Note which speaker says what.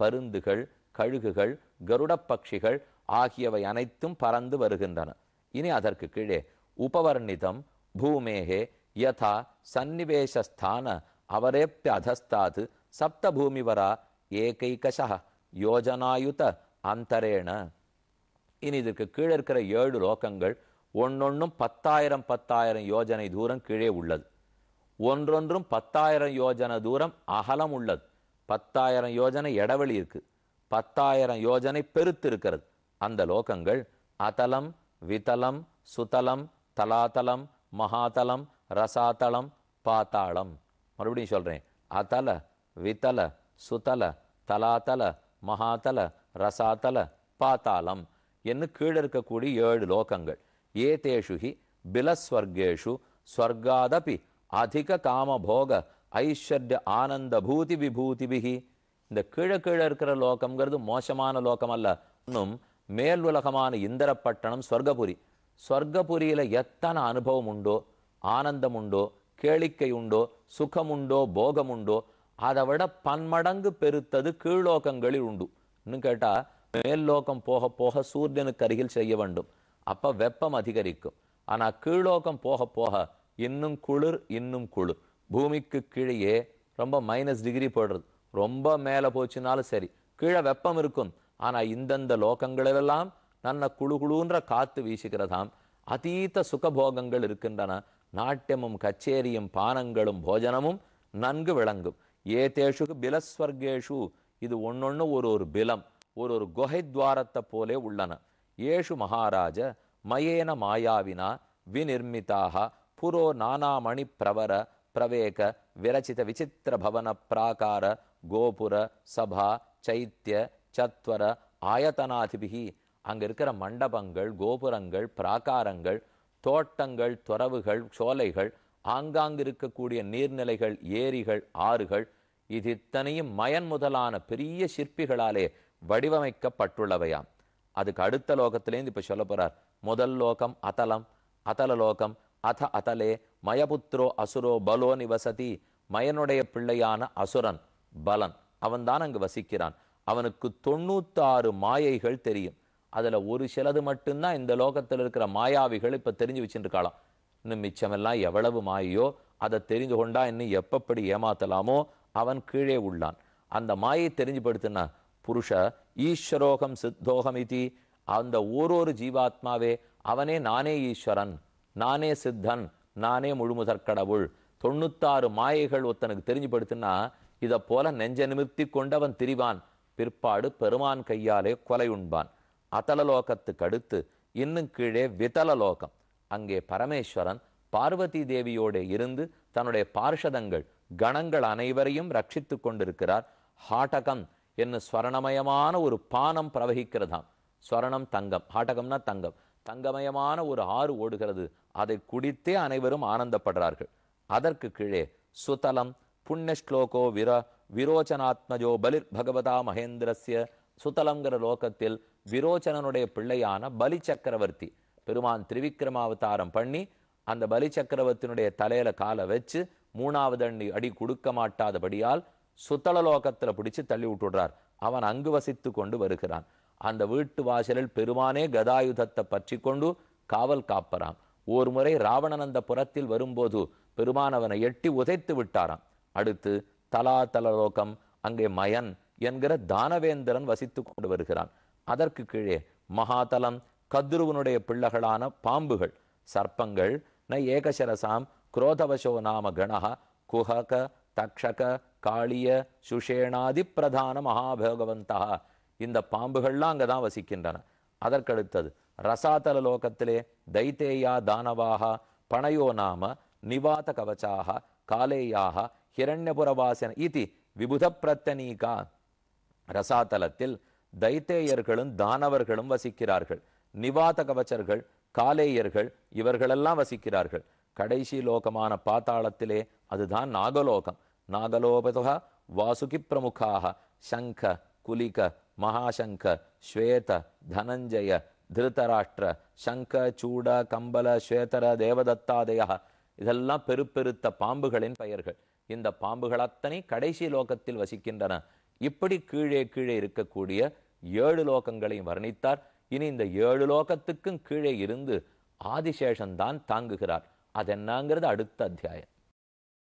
Speaker 1: பருந்துகள், கழுகுகள், கருட பட்சிகள் ஆகியவை அனைத்தும் பறந்து வருகின்றன. இனி அதற்கு கீழே உபவர்ணிதம் பூமேகே யதா சந்நிவேசஸ்தான அவரேப்ய அதஸ்தாது சப்த பூமிவரா ஏகைகஷ யோஜனாயுத அந்தரேண. இனி இதற்கு கீழே இருக்கிற 7 லோகங்கள் ஒன்னொன்னும் 10,000 யோஜனை தூரம் கீழே உள்ளது. ஒன்றொன்றும் 10,000 யோஜனை தூரம் அகலம் உள்ளது. 10,000 யோஜனை இடைவெளி இருக்கு. 10,000 யோஜனை பெருத்து இருக்கிறது. அந்த லோகங்கள் அதலம், விதலம், சுதலம், தலாதலம், மகாதலம், ரசாதலம், பாத்தாளம். மறுபடியும் சொல்றேன். அதல, விதல, சுதல, தலாதல, மகாதல, ரசாதல, பாத்தாளம் என்று கீழே இருக்கக்கூடிய 7 லோகங்கள். ஏதேஷுஹி பிலஸ்வர்கேஷு ஸ்வர்காதபி அதிக காமபோக ஐஸ்வர்ய ஆனந்த பூதி விபூதிபிகி. இந்த கீழே இருக்கிற லோகம்ங்கிறது மோசமான லோகம் அல்ல. இன்னும் மேல் உலகமான இந்திரப்பட்டணம் ஸ்வர்கபுரி. ஸ்வர்கபுரியில எத்தனை அனுபவம் உண்டோ, ஆனந்தம் உண்டோ, கேளிக்கை உண்டோ, சுகம் உண்டோ, போகம் உண்டோ, அதை விட பன்மடங்கு பெருத்தது கீழ்லோகங்களில் உண்டு. இன்னும் கேட்டா மேல் லோகம் போக போக சூரியனுக்கு அருகில் செய்ய வேண்டும். அப்ப வெப்பம் அதிகரிக்கும். ஆனா கீழ்லோகம் போக போக இன்னும் குளிர், இன்னும் குளிர். பூமிக்கு கீழே ரொம்ப -டிகிரி போடுறது. ரொம்ப மேல போச்சுனாலும் சரி, கீழே வெப்பம் இருக்கும். ஆனா இந்தந்த லோகங்களிலெல்லாம் நல்ல குழுகுழுன்ற காத்து வீசுகிறதாம். அதீத சுகபோகங்கள் இருக்கின்றன. நாட்டியமும் கச்சேரியும் பானங்களும் போஜனமும் நன்கு விளங்கும். ஏதேஷு பிலஸ்வர்கேஷு, இது ஒன்னொன்னு ஒரு பிலம், ஒரு குகை துவாரத்தை போலே உள்ளன. ஏஷு மகாராஜ மயேன மாயாவினா விநிர்மிதாக புரோ நானாமணி பிரவர பிரவேக விரச்சித விசித்திர பவன பிராகார கோபுர சபா சைத்திய சத்வர ஆயத்தனாதிபிகி. அங்க இருக்கிற மண்டபங்கள், கோபுரங்கள், பிராகாரங்கள், தோட்டங்கள், துறவுகள், சோலைகள், ஆங்காங்கு இருக்கக்கூடிய நீர்நிலைகள், ஏரிகள், ஆறுகள், இது இத்தனையும் மயன் முதலான பெரிய சிற்பிகளாலே வடிவமைக்கப்பட்டுள்ளவையாம். அதுக்கு அடுத்த லோகத்திலேருந்து இப்ப சொல்ல போறார். முதல் லோகம் அதலம், அதல லோகம் அத அதலே மயபுத்ரோ அசுரோ பலோ நிவசதி. மயனுடைய பிள்ளையான அசுரன் பலன், அவன் தான் அங்கு வசிக்கிறான். அவனுக்கு 96 மாயைகள் தெரியும். அதுல ஒரு சிலது மட்டும்தான் இந்த லோகத்தில் இருக்கிற மாயாவிகள் இப்ப தெரிஞ்சு வச்சுட்டு இருக்காளாம். இன்னும் மிச்சமெல்லாம் எவ்வளவு மாயையோ அதை தெரிந்து கொண்டா இன்னும் எப்பப்படி ஏமாத்தலாமோ அவன் கீழே உள்ளான். அந்த மாயை தெரிஞ்சுபடுத்தினா புருஷ ஈஸ்வரோகம் சித்தோகம் இதி. அந்த ஒரு ஜீவாத்மாவே அவனே நானே ஈஸ்வரன், நானே சித்தன், நானே முழுமுதற் கடவுள். 96 மாயைகள் ஒருத்தனுக்கு தெரிஞ்சுபடுத்தினா இதை போல நெஞ்ச நிமிர்த்தி கொண்டு அவன் திரிவான். பிற்பாடு பெருமான் கையாலே கொலை உண்பான். அதலலோகத்துக்கு அடுத்து இன்னும் கீழே விதலலோகம். அங்கே பரமேஸ்வரன் பார்வதி தேவியோட இருந்து தன்னுடைய பார்ஷதங்கள் கணங்கள் அனைவரையும் ரட்சித்து கொண்டிருக்கிறார். ஹாட்டகம் என்ன ஸ்வரணமயமான ஒரு பானம் பிரவகிக்கிறதாம். ஸ்வரணம் தங்கம், ஹாட்டகம்னா தங்கம். தங்கமயமான ஒரு ஆறு ஓடுகிறது. அதை குடித்தே அனைவரும் ஆனந்தப்படுறார்கள். அதற்கு கீழே சுதலம் புண்ணியஸ்லோகோ விரோச்சனாத்மஜோ பலிர் பகவதா மகேந்திரஸ்ய. சுதலங்கிற லோகத்தில் விரோச்சனனுடைய பிள்ளையான பலி சக்கரவர்த்தி பெருமான் திரிவிக்ரமாவதாரம் பண்ணி அந்த பலி சக்கரவர்த்தியினுடைய தலையில காலை வச்சு 3வது அடி கொடுக்க மாட்டாதபடியால் சுத்தல லோகத்துல பிடிச்சு தள்ளி விட்டுடுறார். அவன் அங்கு வசித்து கொண்டு வருகிறான். அந்த வீட்டு வாசலில் பெருமானே கதாயுதத்தை பற்றி கொண்டு காவல் காப்பறான். ஒரு முறை ராவணன் அந்த புறத்தில் வரும்போது பெருமான் அவனை எட்டி உதைத்து விட்டாராம். அடுத்து தலாதல லோகம், அங்கே மயன் என்கிற தானவேந்திரன் வசித்து கொண்டு வருகிறான். அதற்கு கீழே மகாதலம், கத்ருவனுடைய பிள்ளைகளான பாம்புகள், சர்ப்பங்கள். ந ஏகசரசாம் குரோதவசோ நாம கணஹ குஹக தக்ஷக காளிய சுஷேணாதி பிரதான மகாபோகவந்தா. இந்த பாம்புகள்லாம் அங்கதான் வசிக்கின்றன. அதற்கடுத்தது ரசாதல லோகத்திலே தைத்தேயா தானவாக பணயோ நாம நிவாத கவச்சாக காலேயாக ஹிரண்யபுரவாசன இதி விபுத பிரத்தனீகா. ரசாதலத்தில் தைத்தேயர்களும் தானவர்களும் வசிக்கிறார்கள். நிவாத கவச்சர்கள், காலேயர்கள், இவர்களெல்லாம் வசிக்கிறார்கள். கடைசி லோகமான பாத்தாளத்திலே அதுதான் நாகலோகம். நாகலோபதா வாசுகி பிரமுகாக சங்க குலிக மகாசங்க ஸ்வேத தனஞ்சய திருதராஷ்டிர சங்க சூட கம்பல ஸ்வேதர தேவதத்தாதய, இதெல்லாம் பெருத்த பாம்புகளின் பெயர்கள். இந்த பாம்புகள் அத்தனை கடைசி லோகத்தில் வசிக்கின்றன. இப்படி கீழே கீழே இருக்கக்கூடிய 7 லோகங்களையும் வர்ணித்தார். இனி இந்த 7 லோகத்துக்கும் கீழே இருந்து ஆதிசேஷன் தான் தாங்குகிறார். அதென்னங்கிறது அடுத்த அத்தியாயம்.